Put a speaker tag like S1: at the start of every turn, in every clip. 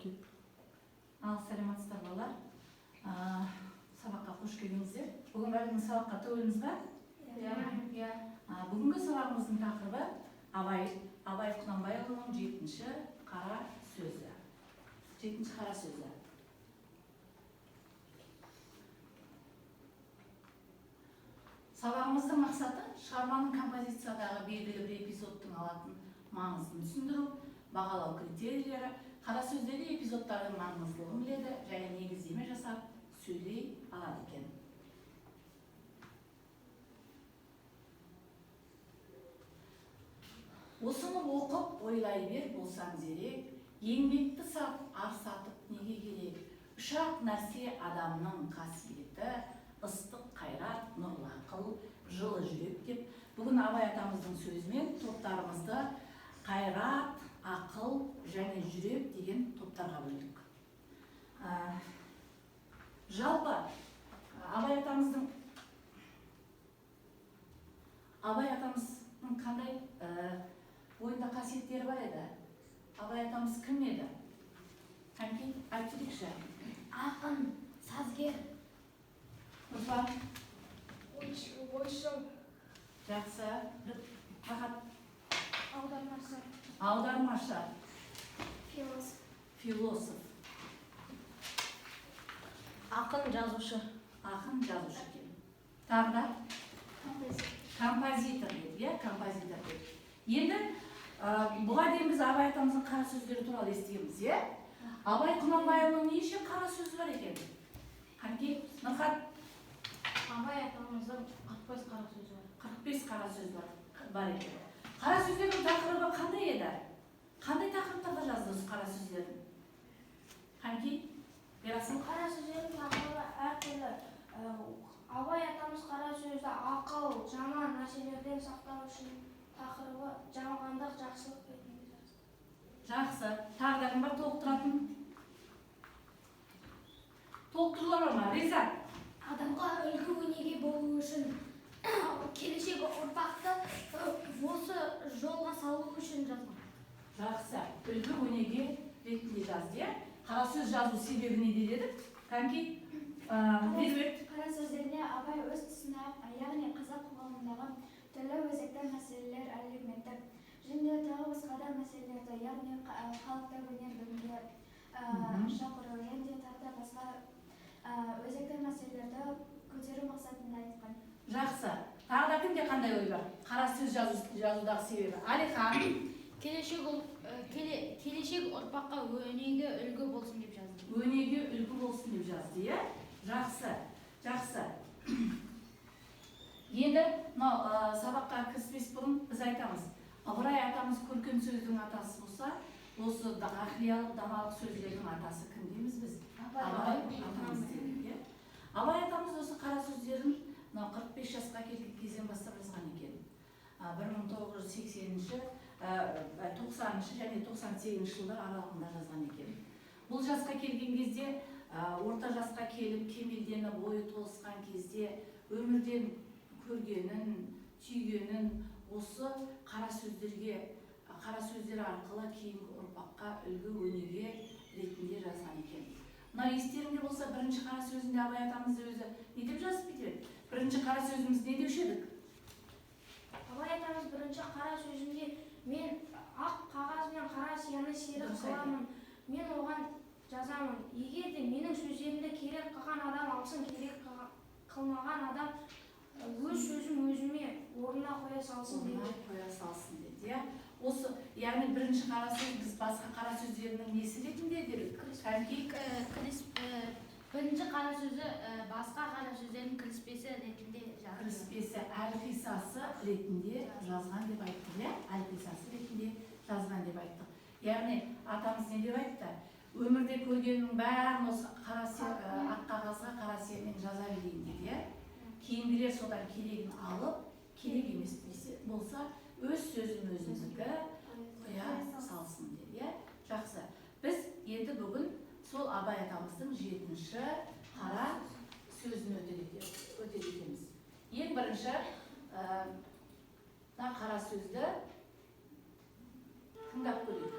S1: Окей. Ал саламатсыздар балалар. Сабаққа қош келдіңіздер. Бүгін бәріңіз сабаққа тәуеліңіз ба?
S2: Иә.
S1: Бүгінгі сабағымыздың тақырыбы Абай Құнанбайұлының 7-ші қара сөзі. 7-ші қара сөзі. Сабағымыздың мақсаты шығарманың композициядағы белгілі бір эпизодтың алатын маңызын түсіндіру, бағалау критерийлері, қара сөздегі эпизодтардың маңыздылығын біледі және негіздеме жасап сөйлей алады екен. Осыны оқып ойлай бер болсаң зерек, еңбекті сап, ар сатып неге керек? Үш-ақ нәрсе адамның қасиеті, ыстық қайрат, нұрлы ақыл, жылы жүрек деп, бүгін Абай атамыздың сөзімен топтарымызды қайрат, ақыл және жүрек деген топтарға бөлдік. Жалпы Абай атамыздың қандай бойында қасиеттері бар еді? Абай атамыз кім еді? Қанкей, айтып жүрекші.
S2: Ақын, сазгер,
S1: Нұрпан,
S2: ойшыл,
S1: жақсы, тақат,
S2: аудармашы,
S1: философ,
S2: ақын, жазушы,
S1: екен. Тағы да? Композитор деді, композитор деді. Енді бұға дейін біз Абай атамыздың қара сөздері туралы естігенбіз, Абай Құнанбайұлының неше қара сөзі бар екен? Қанкей, Нұрхат?
S2: Абай атамыздың 45 қара сөзі бар.
S1: 45 қара сөз бар екен. Қара сөздердің тақырыбы қандай еді? Қандай тақырыптарда жазды осы қара сөздерін? Қанкей, берасың?
S2: Қара сөздердің тақырыбы әртүрлі. Абай атамыз қара сөзді ақыл, жаман нәрселерден сақтау үшін тақырыбы жалғандық, жақсылық ретінде жазды.
S1: Жақсы. Тағы да кім бар толықтыратын? Толықтырулар бар ма? Риза?
S2: Адамға үлгі өнеге болу үшін келешек ұрпақты осы жолға салу үшін жазған.
S1: Жақсы. Үлгі өнеге ретінде жазды. Қара сөз жазу себебі не дедік? Қанкей?
S2: Қара сөздеріне Абай өз тұсына, яғни қазақ қоғамындағы түрлі өзекті мәселелер, әлеуметтік және тағы басқа да мәселелерді, яғни халықты өнер білімге шақыру және тағы да басқа өзекті мәселелерді көтеру мақсатында айтқан.
S1: Жақсы. Тағы да кімде қандай ой бар? Қара сөз жазудағы себебі. Алихан.
S2: Келешек ұрпаққа өнеге үлгі болсын деп жазды.
S1: Өнеге үлгі болсын деп жазды, Жақсы. Енді сабаққа кіріспес бұрын біз айтамыз. Ыбырай атамыз көркем сөздің атасы болса, осы ғақлиялық, даналық сөздердің атасы кім дейміз біз? Абай атамыз дейміз. Абай атамыз осы қара сөздерін 45 жасқа келген кезден бастап жазған екен. 1980-90 және 98 жылдар аралығында жазған екен. Бұл жасқа келген кезде, орта жасқа келіп, кемелденіп, бойы толысқан кезде өмірден көргенін, түйгенін осы қара сөздер арқылы кейінгі ұрпаққа үлгі өнеге ретінде жазған екен. Мына естеріңде болса, бірінші қара сөзінде Абай атамыз өзі не деп жазып кетеді? Бірінші қара сөзіміз не деуші едік?
S2: Абай атамыз бірінші қара сөзінде мен ақ қағаз бен қара сияны серік қыламын, мен оған жазамын. Егер де менің сөздерімді керек қылған адам алсын, керек қылмаған адам өз сөзім өзіме орнына қоя салсын
S1: деді. Осы, яғни бірінші қара сөз біз басқа қара сөздерінің несі ретінде дедік?
S2: Бірінші қара сөзі басқа қара сөздердің кіріспесі ретінде жазды.
S1: Кіріспесі, әлқисасы ретінде жазған деп айттық, әлқисасы ретінде жазған деп айттық. Яғни атамыз не деп айтты? Өмірде көргеннің бәрін осы ақ қағазға қара сиямен жаза берейін деді. Кейінгілер содан керегін алып, керек емес болса, өз сөзім өзімдікі қоя салсын деді. Жақсы. Біз енді бүгін сол Абай атамыздың 7-ші қара сөзін өтедеміз. Ең бірінші қара сөзді тыңдап көрейік.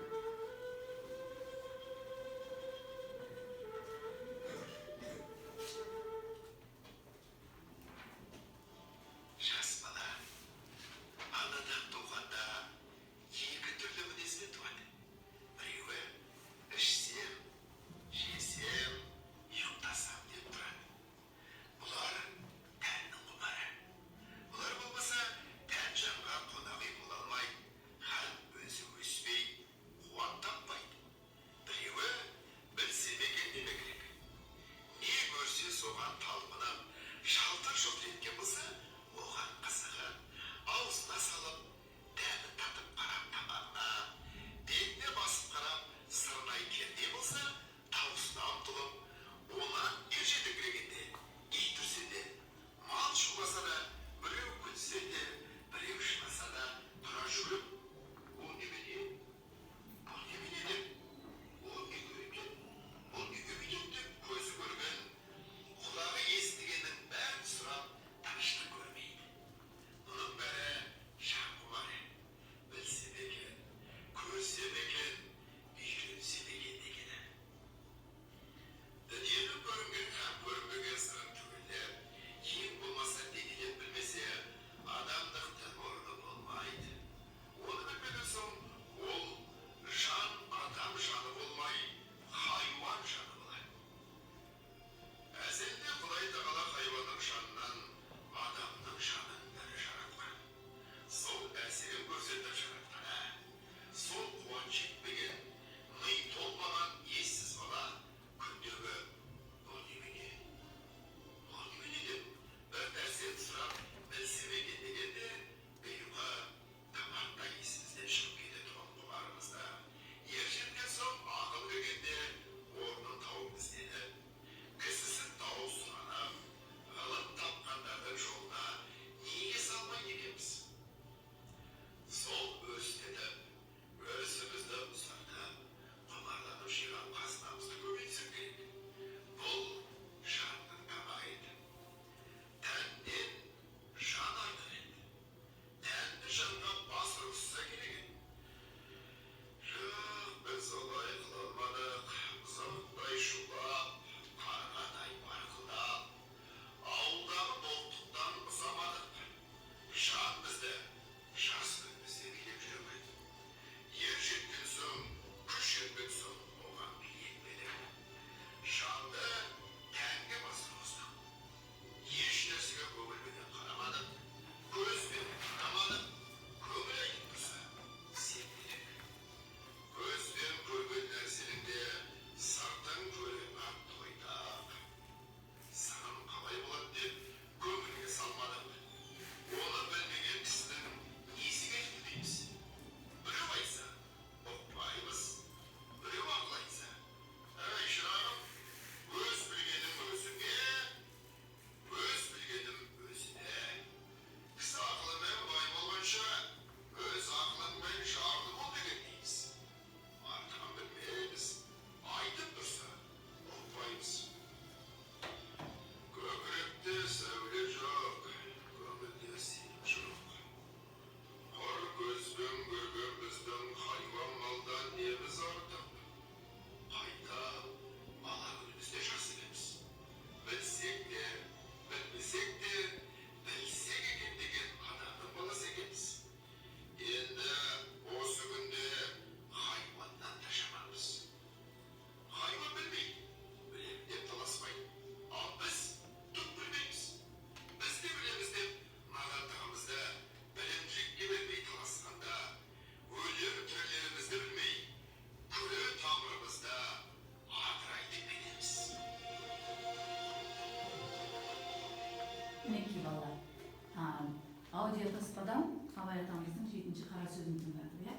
S1: Абай атамыздың 7-ші қара сөзін тыңдадық, иә?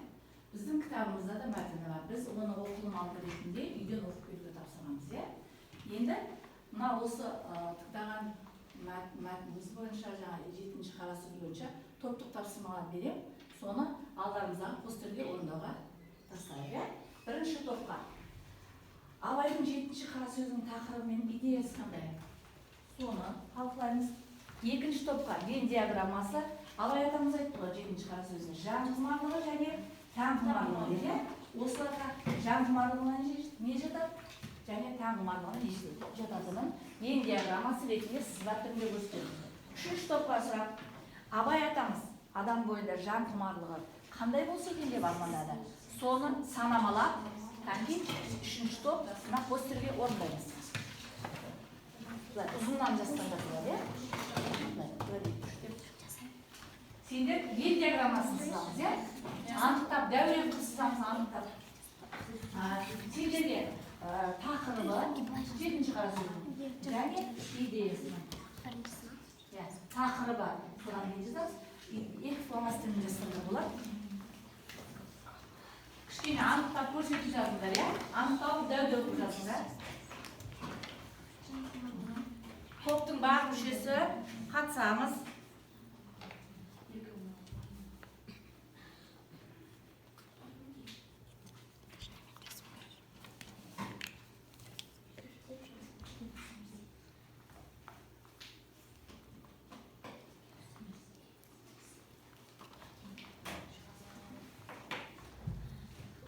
S1: Біздің кітабымызда да мәтіні бар. Біз оны оқылым алды ретінде үйден оқып келуге тапсырамыз, иә? Енді мына осы тыңдаған мәтініміз бойынша, жаңағы 7-ші қара сөз бойынша топтық тапсырмалар берем. Соны алдарымыздағы постерге орындауға тастайық, иә? Бірінші топқа Абайдың 7-ші қара сөзінің тақырыбы мен идеясы қандай? Соны талқылаймыз. Екінші топқа Вен диаграммасы. Абай атамыз айтты ғой 7-ші қара сөзінде жан құмарлығы және тән құмарлығы дейді. Осыларға жан құмарлығына не жатады? Және тән құмарлығына не жататынын Вен диаграммасы ретінде сызба түрінде көрсетеміз. Үшінші топқа сұрақ. Абай атамыз адам бойында жан құмарлығы қандай болса екен деп армандады. Соны санамалап, кейін үшінші топ мына постерге орындаймыз. Ұзыннан жастандырдылар, иә? Сендер Вен диаграммасын сызамыз, иә? Анықтап, дәурен қып сызамыз, анықтап. Сендерге тақырыбы 7-ші қара сөздің және идеясын. Тақырыбы содан не жазамыз? Екі фломастермен жазғанда болады. Кішкене анықтап көрсетіп жазыңдар, иә? Анықтап дәу-дәу қып жазыңдар. Топтың бар мүшесі қатысамыз.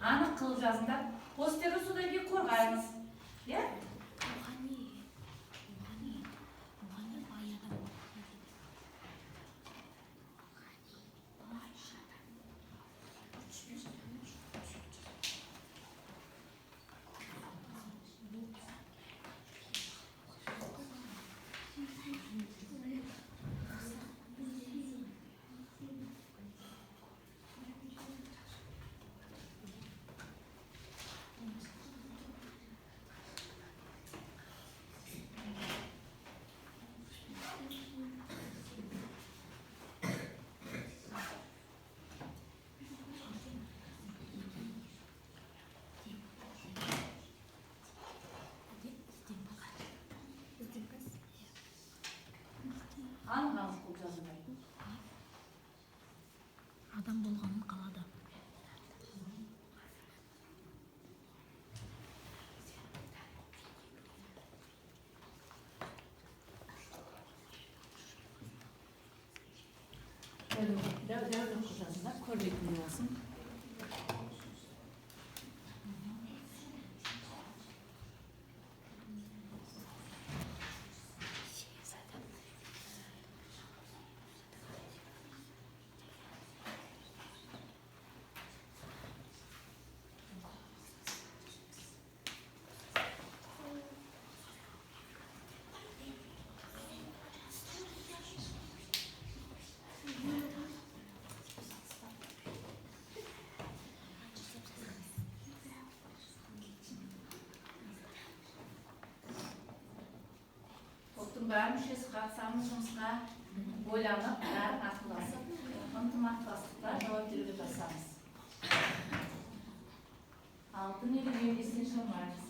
S1: Анық қылып жазыңдар. Постерді содан кейін қорғаймыз. Иә? Анық қылып жазыңдар.
S3: Адам болғанын қалады.
S1: Дәу-дәу қып жазыңдар, көрбейтін болсын. Бәрі мүшесі қатысамыз жұмысқа ойланып, бәрін ақылдасып, ынтымақтастықта жауап беруге тырысамыз. Алтын елі еңбесінен шығармаймыз.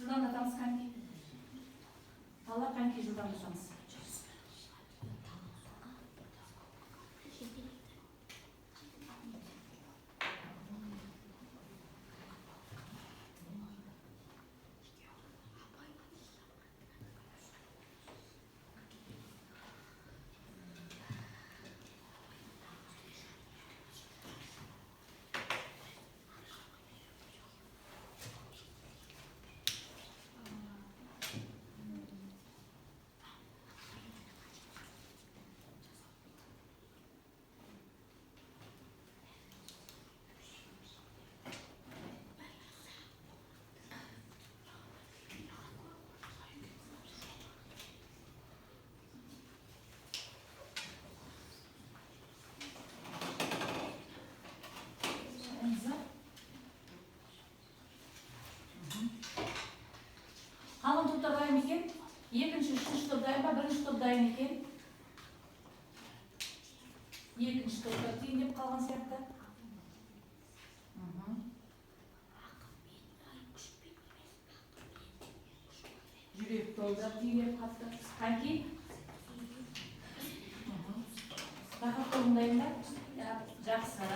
S1: Жылдамдатамыз қанки? Талап қанки жылдамдатамыз? Бірінші топ дайын екен. Екінші топта түйіндеп қалған сияқты. Жүрек толды, түйіндеп қатты. Қанки? Рахат тобындайын ба? Жақсы.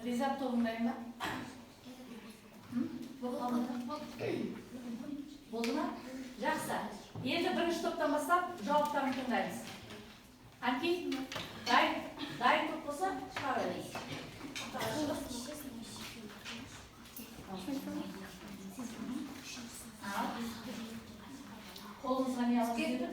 S1: Ризат тобындайын ба? Болды ма? Жақсы. Енді бірінші топтан бастап жауаптарын тыңдаймыз. Анки, дайын топ болса шыға беріңіз. Қолыңызға не алып деді?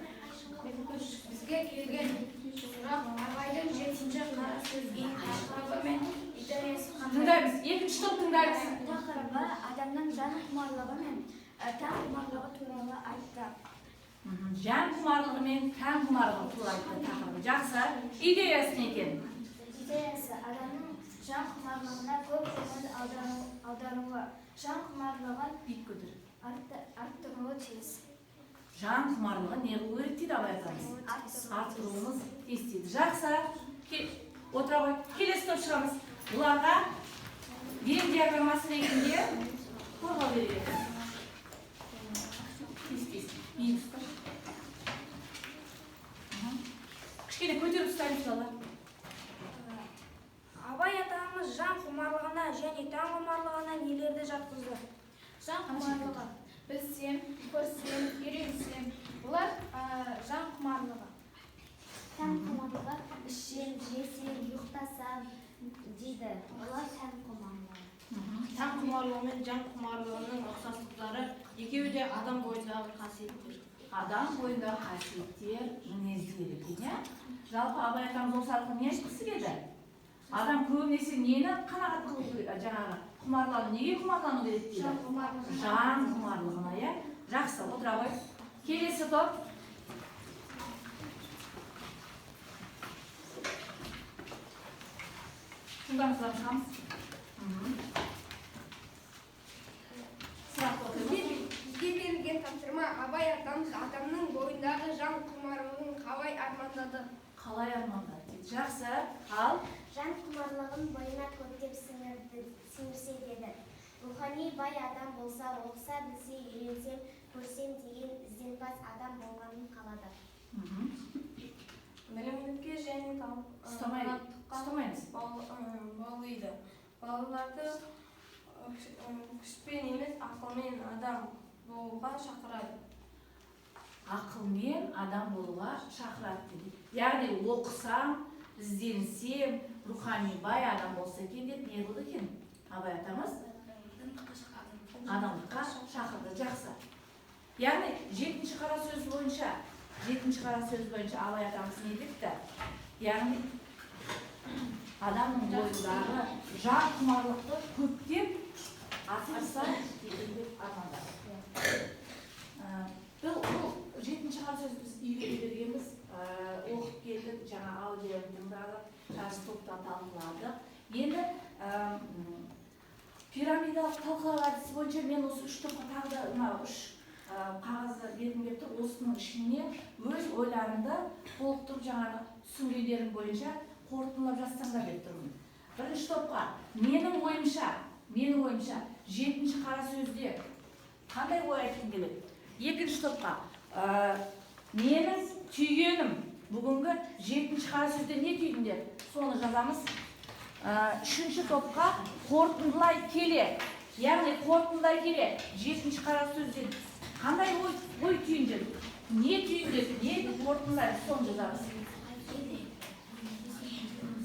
S2: Бізге келген сұрақ абайдың 7-ші қара сөзінің тақырыбы мен идеясы қандай?
S1: Тыңдаймыз. Екінші топ тыңдаймыз.
S2: Тақырыбы адамның жан құмарлығы мен тән құмарлығы туралы айтты.
S1: Жан құмарлығы мен тән құмарлығы туралы айтты тақырыбы. Жақсы. Идеясы не екен?
S2: Идеясы адамның жан құмарлығына көп көңіл аударуы, жан құмарлығын арттыруы тиіс.
S1: Жан құмарлығы не қылу керек дейді абай атамыз? Арттыруымыз тиіс дейді. Жақсы. Отыра қой. Келесі топ шығамыз. Бұларға Вен диаграммасы ретінде қорғау береді. Кішкене көтеріп ұстаймыз солар.
S2: Абай атамыз жан құмарлығына және тән құмарлығына нелерді жатқызды? Жан құмарлығы білсем, көрсем, үйренсем, бұлар жан құмарлығы.
S4: Тән құмарлығы ішсем, жесем, ұйықтасам дейді. Бұлар тән құмарлығы.
S5: Тән құмарлығы мен жан құмарлығының ұқсастықтары екеуі де адам бойындағы қасиеттер.
S1: Адам бойындағы қасиеттер, мінездер екен. Жалпы абай атамыз осы арқылы не айтқысы келді? Адам көбінесе нені қанағат қылу керек, жаңағы құмарлану, неге құмарлану керек дейді? Жан құмарлығына, иә? Жақсы, отыра қой. Келесі топ. Тыңдаңыздар шығамыз. Сұрақ оқимыз.
S6: Бізге берілген тапсырма абай атамыз адамның бойындағы жан құмарлығын қалай армандады?
S1: Қалай армандады дейді. Жақсы. Ал
S4: Жан құмарлығын бойына көптеп сіңірсе деді. Рухани бай адам болса, оқыса, білсе, үйренсем, көрсем деген ізденпаз адам болғанын қалады.
S6: Білімділікке және
S1: ұстамаймыз.
S6: баулиды. Балаларды күшпен емес, ақылмен адам болуға шақырады.
S1: Ақылмен адам болуға шақырады дейді. Яғни оқысам, ізденсем, рухани бай адам болса екен деп не қылды екен? Абай атамыз адамдыққа шақырды. Жақсы. Яғни 7-ші қара сөз бойынша Абай атамыз не депті? Яғни адамның бойындағы жан құмарлықты көптеп асырса деген деп армандады. Бұл 7-ші қара сөз біз үйге бергенбіз, оқып келдік, жаңа аудионы тыңдадық, жас топта талқыладық. Енді пирамидалық талқылау әдісі бойынша мен осы 3 топқа тағы да 3 қағазды бергім келіп тұр. Осының ішіне өз ойларымды толықтырып жаңағы түсінгендерім бойынша қорытындылап жазсаңдар деп тұрмын. Бірінші топқа менің ойымша 7-ші қара сөзде қандай ой айтқым келеді? Екінші топқа менің түйгенім бүгінгі 7-ші қара сөзде не түйдіңдер? Соны жазамыз. Үшінші топқа қорытындылай келе, яғни қорытындылай келе 7-ші қара сөзден қандай ой түйіндер? Не түйіндер? Не қорытындылай? Соны жазамыз.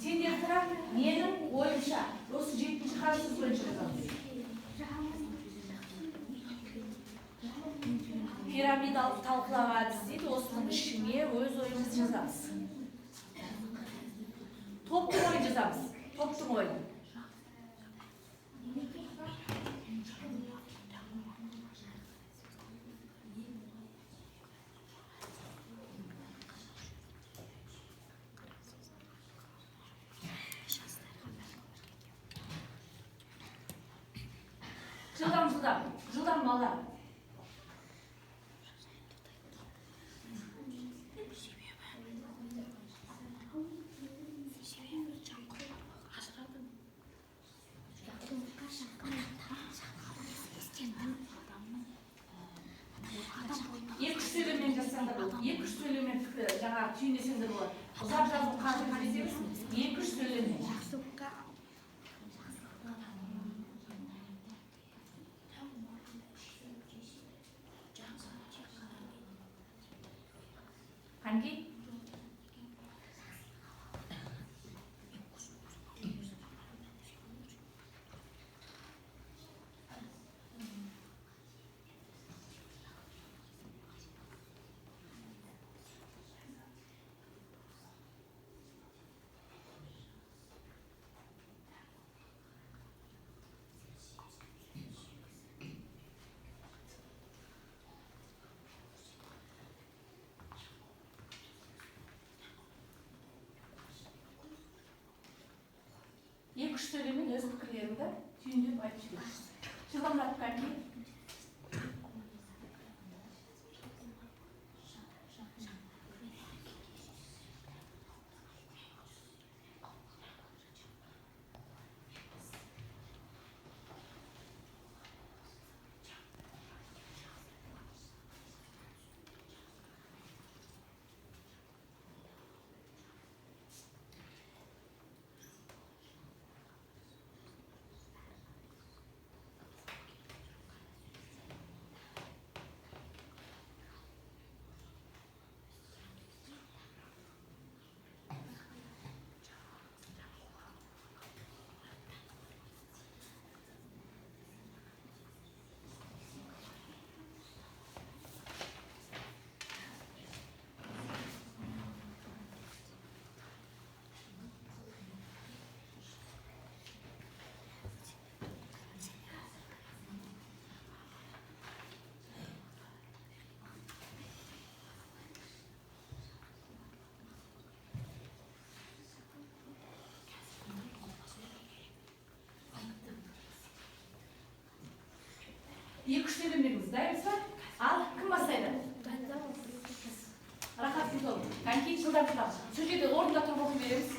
S1: Сендер тұра менің ойымша осы 7-ші қара сөз бойынша жазамыз. Пирамидалық талқылау әдісі дейді, осының ішіне өз ойымызды жазамыз. Топтың ойын жазамыз. Топтың ойын. Жылдам бала. Екі-үш сөйлеммен жазсаңдар болады. Екі-үш сөйлеммен жаңағы түйіндесеңдер болады. Ұзақ жазып қазір емес. Екі-үш сөйлеммен. Қанки? Екі-үш сөйлеммен өз пікірлеріңді түйіндеп айтып жүресіз. Жылдамдатып Қанки? Екі-үш сөйлемдеріңіз дайынсыз ба? Ал кім бастайды? Рахат сіз ол. Қанки жылдам тұтамыз. Сол жерде орында тұрып оқи береміз.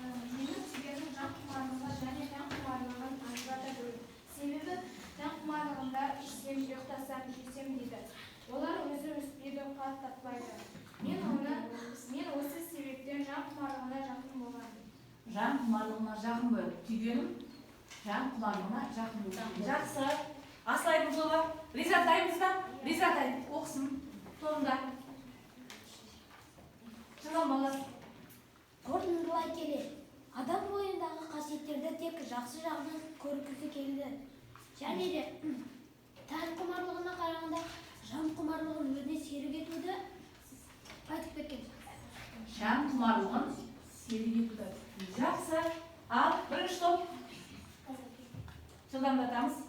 S2: Менің себебім жан құмарлығы және тән құмарлығын ажырата білу. Себебі тән құмарлығында ішсем, ұйықтасам, жесем дейді. Олар өзі өспейді, қуат таппайды. Мен осы себептен жан құмарлығына жақын болғанмын.
S1: Жан құмарлығына жақын бол. Түйгенім жан құмарлығына жақын бол. Жақсы. Асылайдың жолы. Ризат айтыңыз ба? Ризат айтып оқысын. Торында. Жылдам бала.
S3: Қорытындылай келе, адам бойындағы қасиеттерді тек жақсы жағынан көргісі келді. Және де тән құмарлығына қарағанда жан құмарлығын өзіне серік етуді айтып кеткен.
S1: Жан құмарлығын серік етуді. Жақсы. Ал бірінші топ. Жылдамдатамыз.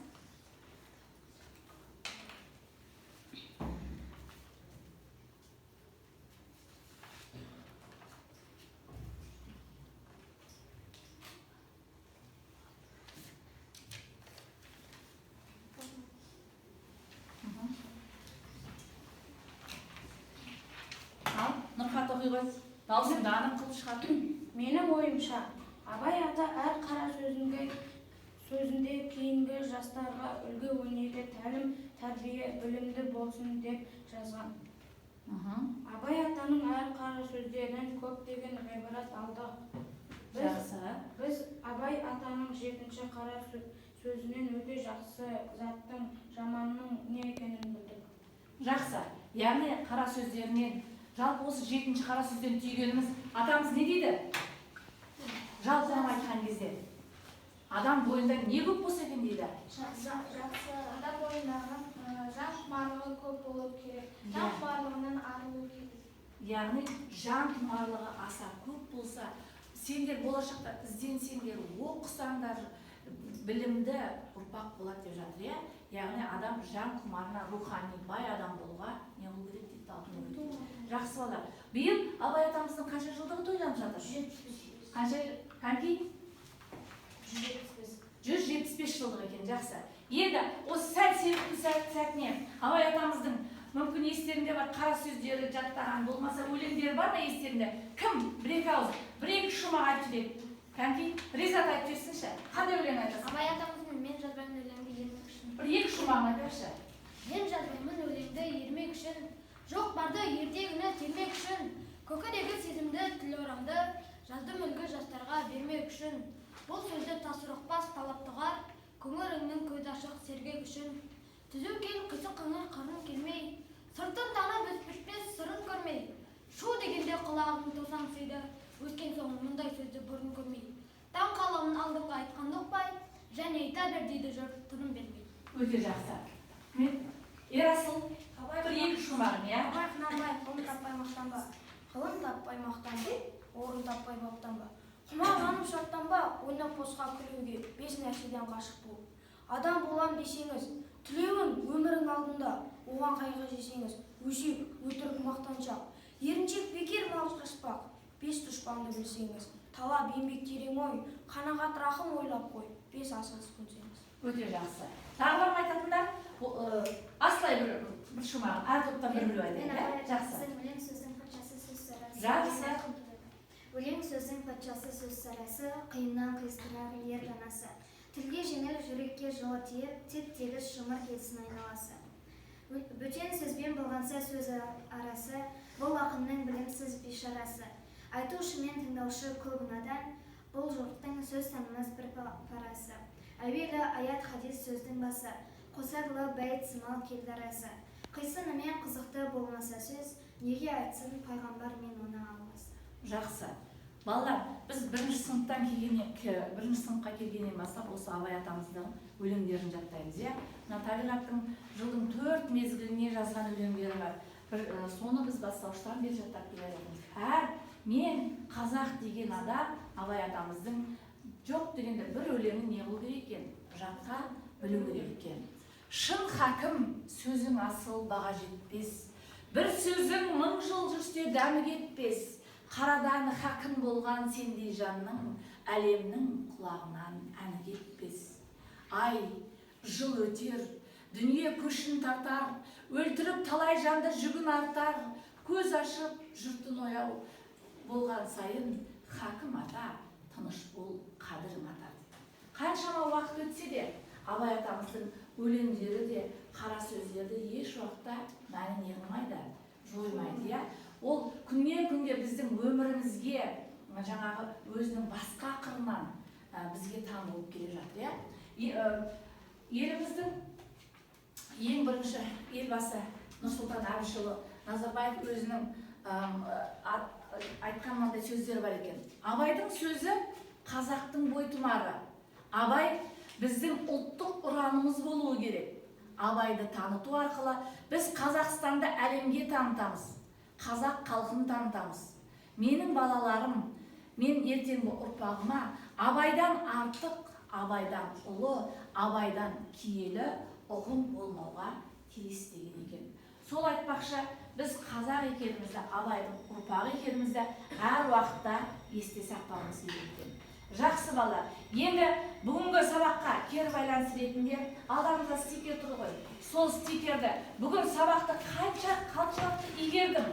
S1: Нұрхат оқи қойыз. Даусыңды анық қылып шығар.
S2: Менің ойымша, Абай ата әр қара сөзінде кейінгі жастарға үлгі өнеге, тәлім, тәрбие, білімді болсын деп жазған. Абай атаның әр қара сөздерінен көптеген ғибрат алдық. Біз Абай атаның 7-ші қара сөзінен өте жақсы заттың, жаманның не екенін білдік.
S1: Жақсы. Яғни қара сөздерінен, жалпы осы 7-ші қара сөзден түйгеніміз, атамыз не дейді? Жалпылама айтқан кезде. Адам бойында не көп болса екен дейді?
S2: Жақсы. Адам бойындағы жан құмарлығы көп болу керек. Жан құмарлығынан арылу керек.
S1: Яғни жан құмарлығы аса көп болса, сендер болашақта ізденсеңдер, оқысаңдар, білімді ұрпақ болады деп жатыр, иә? Яғни адам жан құмарына, рухани бай адам болуға не болу керек дейді, талпыну керек. Жақсы бала. Биыл Абай атамыздың қанша жылдығы тойланып жатыр? Қанша? Қанки?
S2: 175.
S1: 175 жылдық екен, жақсы. Енді осы сәтіне Абай атамыздың мүмкін естерінде бар қара сөздері жаттаған, болмаса өлеңдері бар ма естерінде? Кім? Бір-екі ауыз, бір-екі шумақ айтып жібереді. Кәнки, Ризат айтып жіберсінші. Қандай өлең айтасың?
S3: Абай атамыздың мен жазбаймын өлеңді ермек үшін.
S1: Бір-екі шумағын айтаршы.
S3: Мен жазбаймын өлеңді ермек үшін, жоқ барды ертегіні термек үшін, көкірегі сезімді тіл орамды, жаздым үлгі жастарға бермек үшін. Бұл сөзді тасырықпас талаптығар, көңіліңнің көз ашық сергек үшін. Түзу кел қисық қыңыр қырын келмей, сыртын танып өспішпес сырын көрмей. Шу дегенде құлағын тосаң сүйді, өскен соң мұндай сөзді бұрын көрмей. Таң қаламын алдыңға айтқан ұқпай, және айта бер дейді жұрт тыным бермей.
S1: Өте жақсы. Ерасыл, бір-екі шумағын, я?
S2: Абай құнанбай, ғылым таппай мақтанба, ғылым таппай мақтанба, орын таппай баптанба. Құмағаным шаттанба, ойнап босқа күлуге, бес нәрседен қашық бол. Адам болам десеңіз, тілеуін өмірің алдында, оған қайғы жесеңіз, өсек, өтірік мақтаншақ. Еріншек бекер мал қашпақ, бес дұшпанды білсеңіз, талап еңбек терең ой, қанағат рахым ойлап қой, бес асығыс көнсеңіз.
S1: Өте жақсы. Тағы бар ма айтатындар? Асылай бір шумағын, әр топтан бір білу айтайын, жақсы.
S4: Өлең сөздің патшасы сөз сарасы.
S1: Жақсы.
S4: Өлең сөздің патшасы сөз сарасы, қиыннан қиыстырар ер жанасы. Тілге жеңіл, жүрекке жылы тиіп, теп-тегіс шымыр кетсін айналасы. Бөтен сөзбен болғанса сөз арасы, бұл ақынның білімсіз бейшарасы. Айтушымен тыңдаушы көп надан, бұл жұрттың сөз танымас бір парасы. Әуелі аят хадис сөздің басы, қосарлы бәйт сымал келді арасы. Қисынымен қызықты болмаса сөз, неге айтсын пайғамбар мен оны алмас.
S1: Жақсы. Балалар, біз бірінші сыныпқа келгеннен бастап осы Абай атамыздың өлеңдерін жаттаймыз, иә? Мына табиғаттың жылдың 4 мезгіліне жазған өлеңдері бар. Соны біз бастауыштан бері жаттап келе жатырмыз. Мен қазақ деген адам Абай атамыздың жоқ дегенде бір өлеңі не болу керек екен? Жатқа білу керек екен. Шын хакім сөзің асыл баға жетпес. Бір сөзің 1000 жыл жүрсе дәмі кетпес. Қарадан хакім болған сендей жанның, әлемнің құлағынан әні кетпес. Ай, жыл өтер, дүние көшін тартар, өлтіріп талай жанды жүгін артар, көз ашып жұртын ояу болған сайын, хакім ата, тыныш бол, қадірің атар. Қаншама уақыт өтсе де, Абай атамыздың өлеңдері де, қара сөздері еш уақытта мәнін не қылмайды, жоймайды, иә? Ол күннен күнге біздің өмірімізге жаңағы өзінің басқа қырынан бізге таң болып келе жатыр, иә? Еліміздің ең бірінші елбасы Нұрсұлтан Әбішұлы Назарбаев өзінің айтқан мынандай сөздері бар екен. Абайдың сөзі қазақтың бойтұмары. Абай біздің ұлттық ұранымыз болуы керек. Абайды таныту арқылы біз Қазақстанды әлемге танытамыз. Қазақ халқын танытамыз. Менің балаларым, мен ертеңгі ұрпағыма Абайдан артық, Абайдан ұлы, Абайдан киелі ұғым болмауға тиіс деген екен. Сол айтпақшы, біз қазақ екенімізді, Абайдың ұрпағы екенімізді әр уақытта есте сақтауымыз керек екен. Жақсы бала, енді бүгінгі сабаққа кері байланыс ретінде алдымызда стикер тұр ғой. Сол стикерді бүгін сабақты қаншалықты игердім,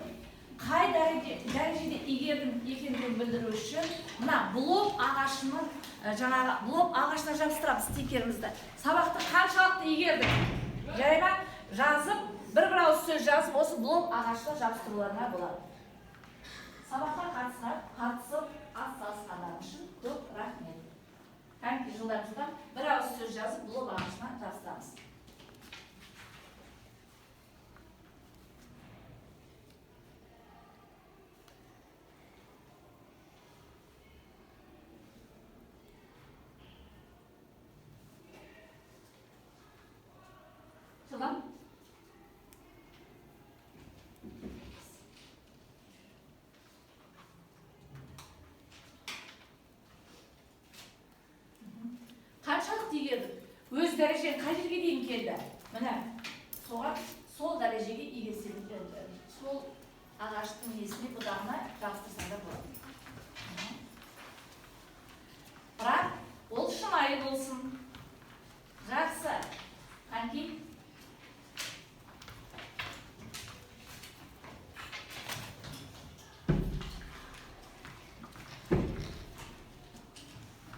S1: қай дәрежеде игердім екендігін білдіру үшін мына блок ағашының блок ағашына жабыстырамыз стикерімізді. Сабақты қаншалықты игердім, жарай ма? Жазып, бір ауыз сөз жазып, осы блок ағашына жабыстыруларына болады. Сабаққа қатысып атсалысқандар үшін көп рахмет. Кәнекей жылдан бір ауыз сөз жазып, блок ағашына жабыстырамыз. Жылдан. Қаншалықты игердік? Өз дәрежең қай жерге дейін келді? Міне, сол дәрежеге игерсең, сол ағаштың несіне бұдағына жабыстырсаңдар болады. Бірақ ол шынайы болсын,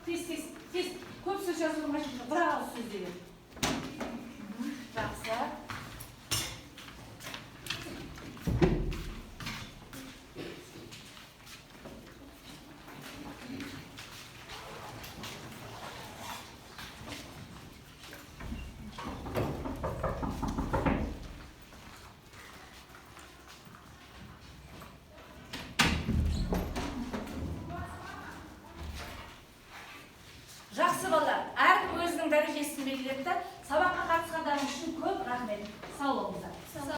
S1: Тез. Көп сөз жазудың қажеті жоқ. Бір ауыз сөз деген. Жақсы. Жақсы балалар, әркім өзінің дәрежесін белгіледі. Сабаққа қатысқандарың үшін көп рахмет. Сау болыңыздар.